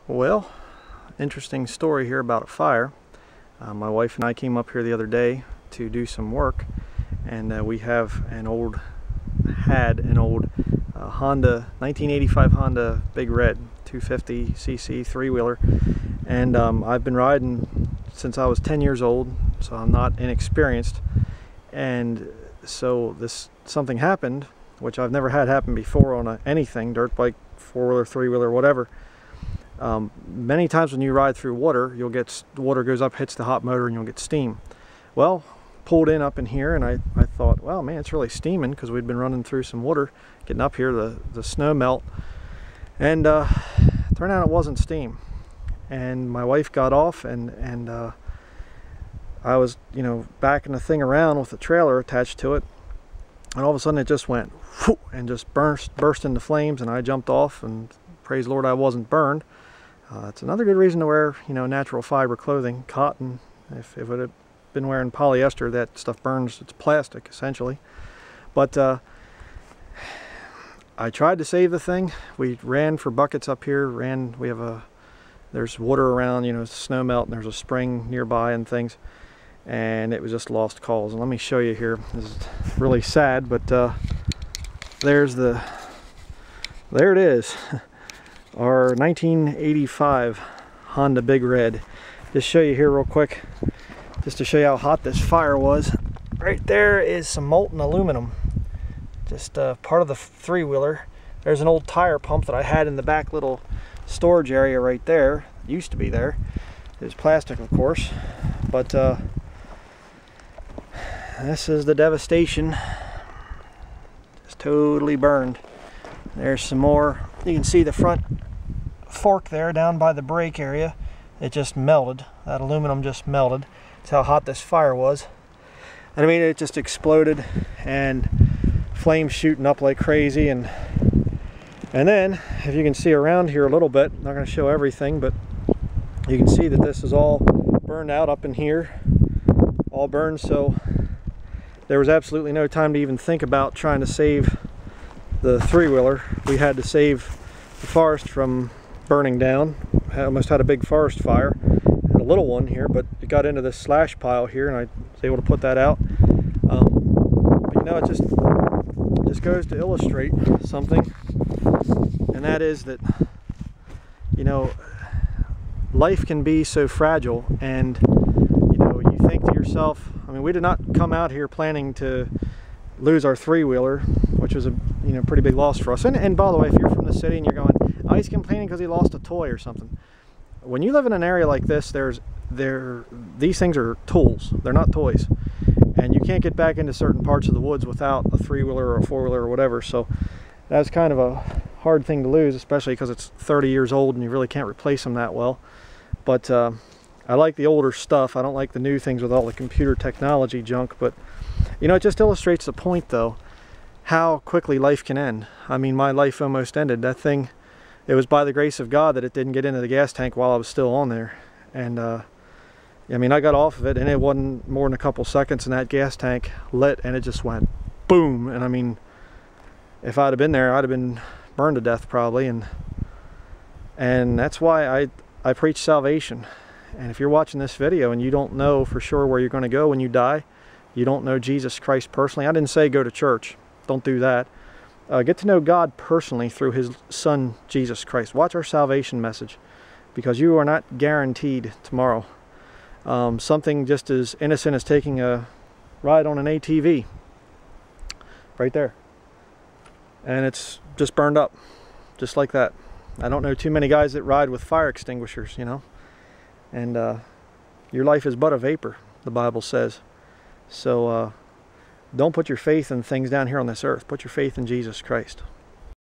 Well, interesting story here about a fire. My wife and I came up here the other day to do some work, and we have an old Honda 1985 Honda Big Red 250cc three-wheeler, and I've been riding since I was 10 years old, so I'm not inexperienced. And so something happened which I've never had happen before on anything, dirt bike, four-wheeler, three-wheeler, whatever. Many times when you ride through water, you'll get water goes up, hits the hot motor, and you'll get steam. Well, pulled in up in here, and I thought, well, man, it's really steaming, because we'd been running through some water getting up here, the snow melt, and turned out it wasn't steam. And my wife got off, and I was, backing the thing around with the trailer attached to it, and all of a sudden it just went whoo, and just burst into flames, and I jumped off, and praise the Lord I wasn't burned. It's another good reason to wear, natural fiber clothing, cotton. If it would have been wearing polyester, that stuff burns. It's plastic, essentially. But I tried to save the thing. We ran for buckets up here. There's water around, snow melt, and there's a spring nearby and things. And it was just lost cause. And let me show you here. This is really sad, but there it is. Our 1985 Honda Big Red. Just show you here real quick, just to show you how hot this fire was. Right there is some molten aluminum, just part of the three-wheeler. There's an old tire pump that I had in the back little storage area right there. It used to be there. It was plastic, of course, but this is the devastation. It's totally burned. There's some more. You can see the front fork there down by the brake area. It just melted. That aluminum just melted. That's how hot this fire was. And I mean, it just exploded, and flames shooting up like crazy. And then, if you can see around here a little bit, I'm not going to show everything, but you can see that this is all burned out up in here. All burned, so there was absolutely no time to even think about trying to save the three-wheeler. We had to save the forest from burning down. I almost had a big forest fire, and a little one here, but it got into this slash pile here, and I was able to put that out. But it just goes to illustrate something, and that is that life can be so fragile, and you think to yourself, I mean, we did not come out here planning to lose our three-wheeler, which was a pretty big loss for us. And by the way, if you're from the city and you're going, oh, he's complaining because he lost a toy or something. When you live in an area like this, these things are tools. They're not toys. And you can't get back into certain parts of the woods without a three-wheeler or a four-wheeler or whatever. So that's kind of a hard thing to lose, especially because it's 30 years old and you really can't replace them that well. But I like the older stuff. I don't like the new things with all the computer technology junk. But it just illustrates the point, though, how quickly life can end. I mean, my life almost ended. That thing, it was by the grace of God that it didn't get into the gas tank while I was still on there. And I mean, I got off of it, and it wasn't more than a couple seconds, and that gas tank lit, and it just went boom. And I mean, if I'd have been there, I'd have been burned to death probably. And that's why I preach salvation. And if you're watching this video and you don't know for sure where you're going to go when you die, you don't know Jesus Christ personally, I didn't say go to church. Don't do that. Get to know God personally through His Son, Jesus Christ. Watch our salvation message, because you are not guaranteed tomorrow. Something just as innocent as taking a ride on an ATV. Right there. And it's just burned up. Just like that. I don't know too many guys that ride with fire extinguishers, And your life is but a vapor, the Bible says. So don't put your faith in things down here on this earth. Put your faith in Jesus Christ.